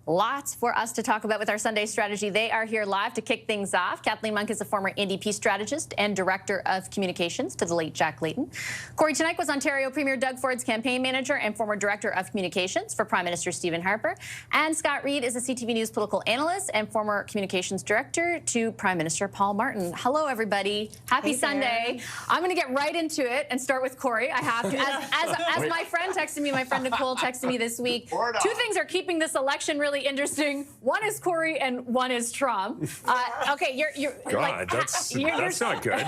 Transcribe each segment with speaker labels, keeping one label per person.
Speaker 1: Lots for us to talk about with our Sunday strategy. They are here live to kick things off. Kathleen Monk is a former NDP strategist and Director of Communications to the late Jack Layton. Corey Teneycke was Ontario Premier Doug Ford's campaign manager and former Director of Communications for Prime Minister Stephen Harper. And Scott Reid is a CTV News political analyst and former Communications Director to Prime Minister Paul Martin. Hello, everybody. Happy Sunday. I'm going to get right into it and start with Corey. I have to. As my friend texted me, my friend Nicole texted me this week, two things are keeping this election really interesting. One is Corey and one is Trump. Okay, you're
Speaker 2: God, that's not good.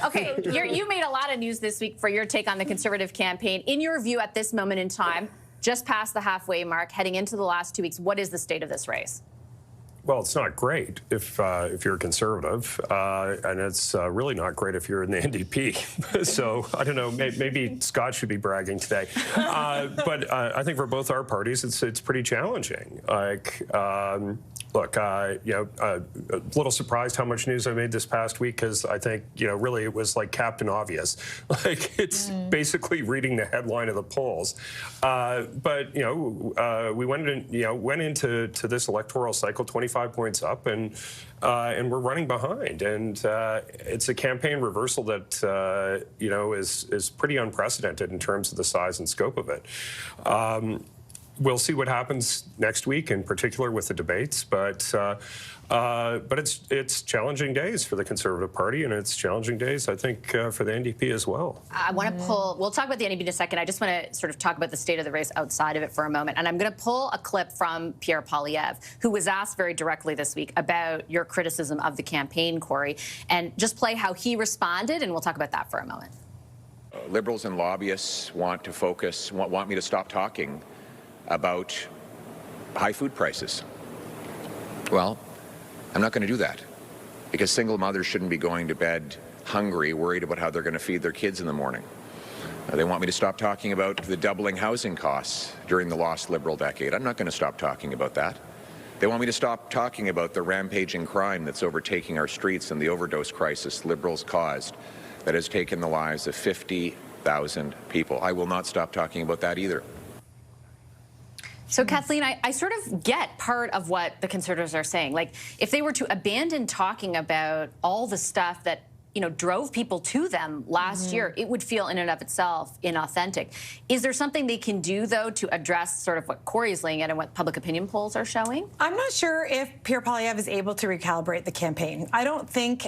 Speaker 1: Okay, you made a lot of news this week for your take on the Conservative campaign. In your view, at this moment in time, just past the halfway mark, heading into the last 2 weeks, what is the state of this race?
Speaker 2: Well, it's not great if you're a Conservative, and it's really not great if you're in the NDP. So I don't know, maybe Scott should be bragging today. But I think for both our parties, it's pretty challenging. Like, look, a little surprised how much news I made this past week because I think really it was like Captain Obvious. Like it's basically reading the headline of the polls. But we went into this electoral cycle 25 points up, and we're running behind, and it's a campaign reversal that is pretty unprecedented in terms of the size and scope of it. We'll see what happens next week, in particular with the debates, but it's challenging days for the Conservative Party, and it's challenging days, I think, for the NDP as well.
Speaker 1: I want to pull, we'll talk about the NDP in a second. I just want to sort of talk about the state of the race outside of it for a moment. And I'm going to pull a clip from Pierre Poilievre, who was asked very directly this week about your criticism of the campaign, Corey, and just play how he responded, and we'll talk about that for a moment.
Speaker 3: Liberals and lobbyists want me to stop talking about high food prices. Well, I'm not going to do that, because single mothers shouldn't be going to bed hungry, worried about how they're going to feed their kids in the morning. They want me to stop talking about the doubling housing costs during the lost Liberal decade. I'm not going to stop talking about that. They want me to stop talking about the rampaging crime that's overtaking our streets and the overdose crisis Liberals caused that has taken the lives of 50,000 people. I will not stop talking about that either.
Speaker 1: So, Kathleen, I sort of get part of what the Conservatives are saying. Like, if they were to abandon talking about all the stuff that, drove people to them last year, it would feel in and of itself inauthentic. Is there something they can do, though, to address sort of what Corey's laying out and what public opinion polls are showing?
Speaker 4: I'm not sure if Pierre Poilievre is able to recalibrate the campaign. I don't think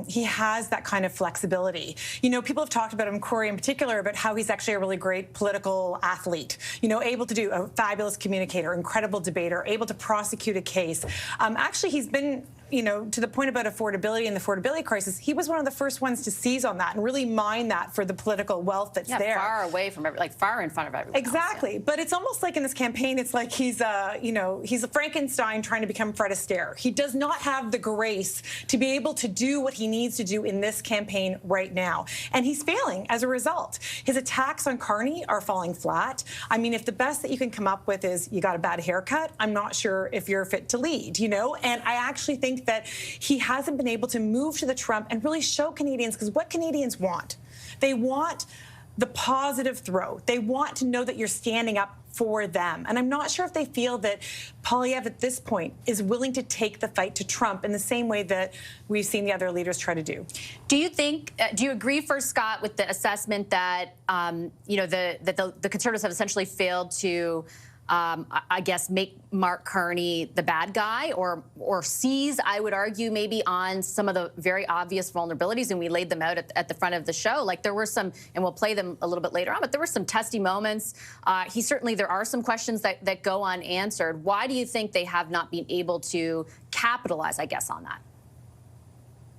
Speaker 4: he has that kind of flexibility. People have talked about him, Corey in particular, about how he's actually a really great political athlete, able to do a fabulous communicator, incredible debater, able to prosecute a case. Actually, he's been to the point about affordability and the affordability crisis, he was one of the first ones to seize on that and really mine that for the political wealth that's there.
Speaker 1: Far away from far in front of everyone.
Speaker 4: Exactly. Else, yeah. But it's almost like in this campaign, it's like he's a Frankenstein trying to become Fred Astaire. He does not have the grace to be able to do what he needs to do in this campaign right now. And he's failing as a result. His attacks on Carney are falling flat. I mean, if the best that you can come up with is you got a bad haircut, I'm not sure if you're fit to lead, And I actually think that he hasn't been able to move to the Trump and really show Canadians, because what Canadians want, they want the positive throw. They want to know that you're standing up for them. And I'm not sure if they feel that Poilievre at this point is willing to take the fight to Trump in the same way that we've seen the other leaders try to do.
Speaker 1: Do you think, do you agree first, Scott, with the assessment that, the Conservatives have essentially failed to I guess, make Mark Carney the bad guy or seize, I would argue, maybe on some of the very obvious vulnerabilities, and we laid them out at the front of the show. Like there were some, and we'll play them a little bit later on, but there were some testy moments. There are some questions that go unanswered. Why do you think they have not been able to capitalize, I guess, on that?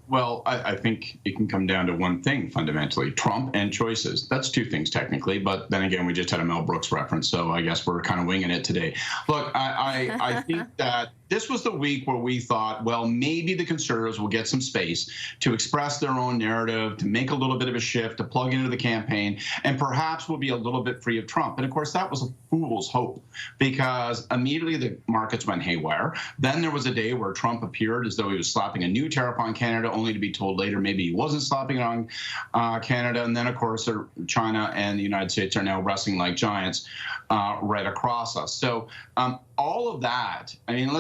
Speaker 5: Well, I think it can come down to one thing, fundamentally, Trump and choices. That's two things, technically, but then again, we just had a Mel Brooks reference, so I guess we're kind of winging it today. Look, I think that this was the week where we thought, well, maybe the Conservatives will get some space to express their own narrative, to make a little bit of a shift, to plug into the campaign, and perhaps we'll be a little bit free of Trump. And of course, that was a fool's hope, because immediately the markets went haywire. Then there was a day where Trump appeared as though he was slapping a new tariff on Canada, only to be told later maybe he wasn't slapping it on Canada. And then, of course, China and the United States are now wrestling like giants. right across us. So all of that, I mean,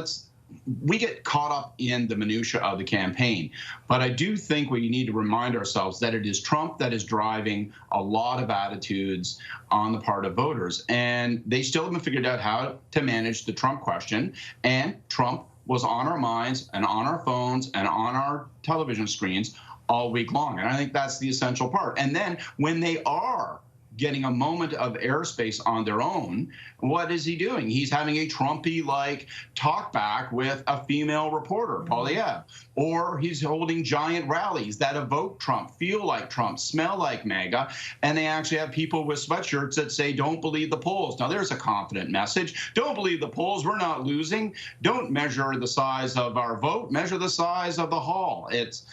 Speaker 5: we get caught up in the minutia of the campaign, but I do think we need to remind ourselves that it is Trump that is driving a lot of attitudes on the part of voters, and they still haven't figured out how to manage the Trump question, and Trump was on our minds and on our phones and on our television screens all week long, and I think that's the essential part. And then when they are getting a moment of airspace on their own, what is he doing? He's having a Trumpy-like talkback with a female reporter, Poilievre, or he's holding giant rallies that evoke Trump, feel like Trump, smell like MAGA, and they actually have people with sweatshirts that say, "Don't believe the polls." Now, there's a confident message. Don't believe the polls. We're not losing. Don't measure the size of our vote. Measure the size of the hall. It's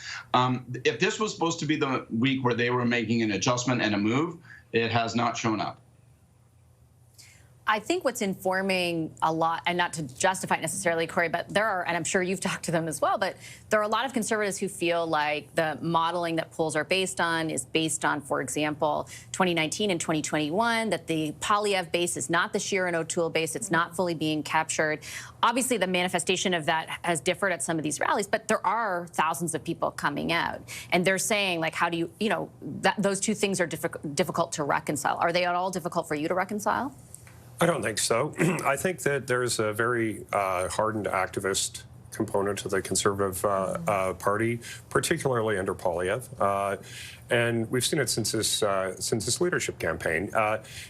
Speaker 5: if this was supposed to be the week where they were making an adjustment and a move, it has not shown up.
Speaker 1: I think what's informing a lot, and not to justify it necessarily, Corey, but there are, and I'm sure you've talked to them as well, but there are a lot of conservatives who feel like the modeling that polls are based on is based on, for example, 2019 and 2021, that the Poilievre base is not the Scheer and O'Toole base. It's not fully being captured. Obviously, the manifestation of that has differed at some of these rallies, but there are thousands of people coming out. And they're saying, like, how do you, those two things are difficult to reconcile. Are they at all difficult for you to reconcile?
Speaker 2: I don't think so. I think that there's a very hardened activist component to the Conservative Party, particularly under Poilievre. And we've seen it since his leadership campaign.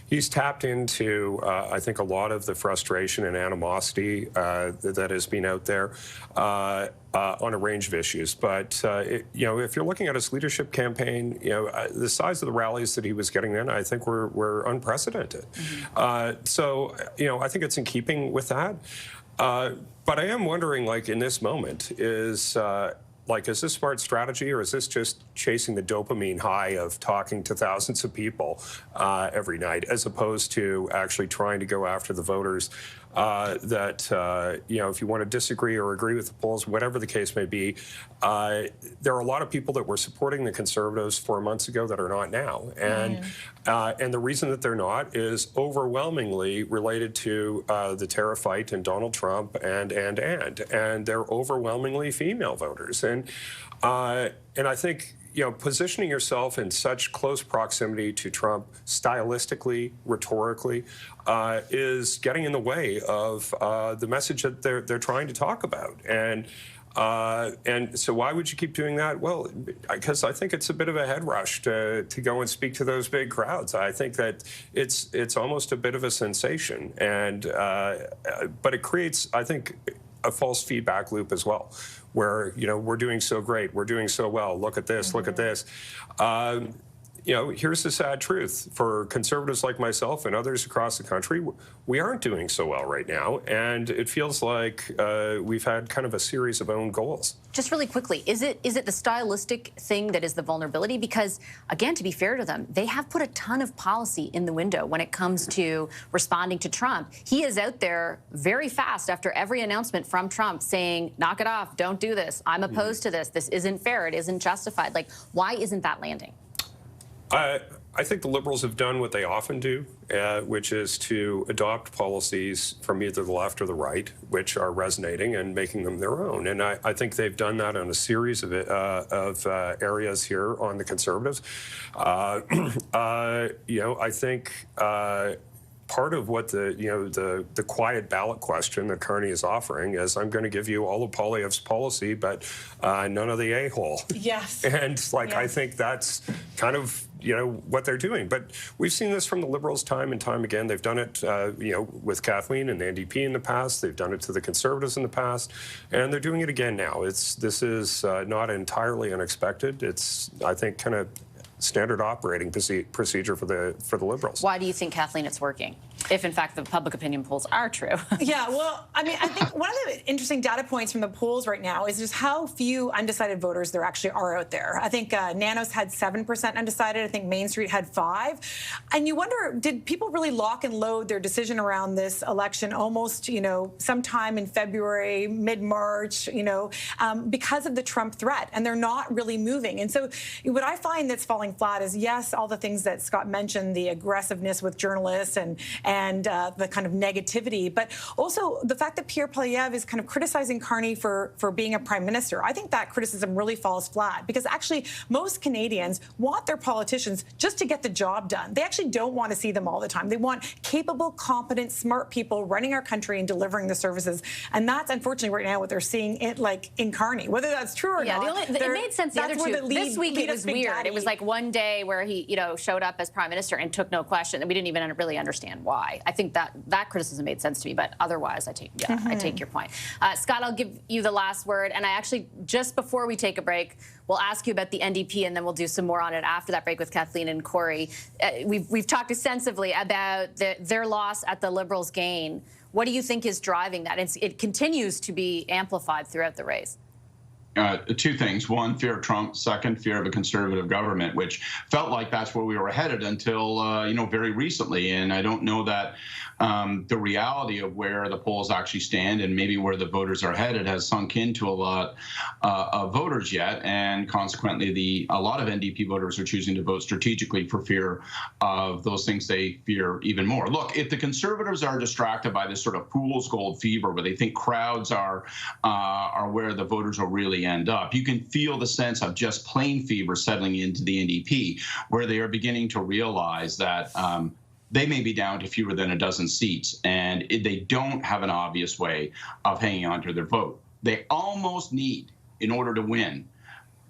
Speaker 2: He's tapped into, I think, a lot of the frustration and animosity that has been out there on a range of issues. But if you're looking at his leadership campaign, the size of the rallies that he was getting in, I think were unprecedented. So I think it's in keeping with that. But I am wondering, like, in this moment, is this smart strategy, or is this just chasing the dopamine high of talking to thousands of people every night, as opposed to actually trying to go after the voters that, if you want to disagree or agree with the polls, whatever the case may be, there are a lot of people that were supporting the Conservatives 4 months ago that are not now. And the reason that they're not is overwhelmingly related to the tariff fight and Donald Trump and they're overwhelmingly female voters. And I think, positioning yourself in such close proximity to Trump, stylistically, rhetorically, is getting in the way of the message that they're trying to talk about. And so why would you keep doing that? Well, because I think it's a bit of a head rush to go and speak to those big crowds. I think that it's almost a bit of a sensation, but it creates, I think, a false feedback loop as well, where we're doing so great, we're doing so well. Look at this, look at this. Here's the sad truth for conservatives like myself and others across the country. We aren't doing so well right now, and it feels like we've had kind of a series of own goals.
Speaker 1: Just really quickly, is it the stylistic thing that is the vulnerability? Because, again, to be fair to them, they have put a ton of policy in the window when it comes to responding to Trump. He is out there very fast after every announcement from Trump saying, knock it off, don't do this, I'm opposed to this isn't fair, it isn't justified. Like, why isn't that landing?
Speaker 2: I think the Liberals have done what they often do, which is to adopt policies from either the left or the right, which are resonating and making them their own. And I think they've done that on a series of areas here on the Conservatives. I think part of what the quiet ballot question that Carney is offering is, I'm going to give you all of Poilievre's policy, but none of the a-hole.
Speaker 4: Yes.
Speaker 2: And I think that's kind of what they're doing. But we've seen this from the Liberals time and time again. They've done it, with Kathleen and the NDP in the past. They've done it to the Conservatives in the past, and they're doing it again now. This is not entirely unexpected. It's, I think, kind of standard operating procedure for the Liberals.
Speaker 1: Why do you think, Kathleen, it's working, if in fact the public opinion polls are true?
Speaker 4: Yeah, well, I mean, I think one of the interesting data points from the polls right now is just how few undecided voters there actually are out there. I think Nanos had 7% undecided. I think Main Street had 5%. And you wonder, did people really lock and load their decision around this election almost, sometime in February, mid-March, because of the Trump threat, and they're not really moving. And so what I find that's falling flat is, yes, all the things that Scott mentioned, the aggressiveness with journalists and and the kind of negativity, but also the fact that Pierre Poilievre is kind of criticizing Carney for being a prime minister. I think that criticism really falls flat, because actually most Canadians want their politicians just to get the job done. They actually don't want to see them all the time. They want capable, competent, smart people running our country and delivering the services. And that's unfortunately right now what they're seeing in Carney. Whether that's true or not.
Speaker 1: It made sense the other two. This week it was weird.
Speaker 4: Daddy.
Speaker 1: It was like one day where he, showed up as prime minister and took no question, and we didn't even really understand why. I think that criticism made sense to me, but otherwise, I take your point. Scott, I'll give you the last word, and I actually, just before we take a break, we'll ask you about the NDP, and then we'll do some more on it after that break with Kathleen and Corey. We've talked extensively about their loss at the Liberals' gain. What do you think is driving that? It continues to be amplified throughout the race.
Speaker 5: Two things. One, fear of Trump. Second, fear of a conservative government, which felt like that's where we were headed until, very recently. And I don't know that the reality of where the polls actually stand and maybe where the voters are headed has sunk into a lot of voters yet. And consequently, a lot of NDP voters are choosing to vote strategically for fear of those things they fear even more. Look, if the Conservatives are distracted by this sort of fool's gold fever, where they think crowds are where the voters will really end up, you can feel the sense of just plain fever settling into the NDP, where they are beginning to realize that they may be down to fewer than a dozen seats, and they don't have an obvious way of hanging on to their vote. They almost need, in order to win,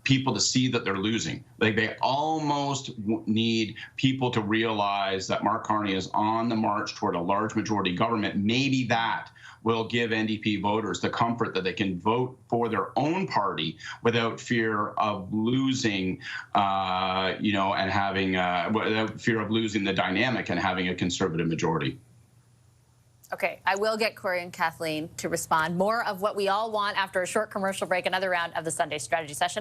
Speaker 5: people to see that they're losing. Like, they almost need people to realize that Mark Carney is on the march toward a large majority government. Maybe that will give NDP voters the comfort that they can vote for their own party without fear of losing, and having, without fear of losing the dynamic and having a conservative majority.
Speaker 1: Okay, I will get Corey and Kathleen to respond. More of what we all want after a short commercial break, another round of the Sunday Strategy Session.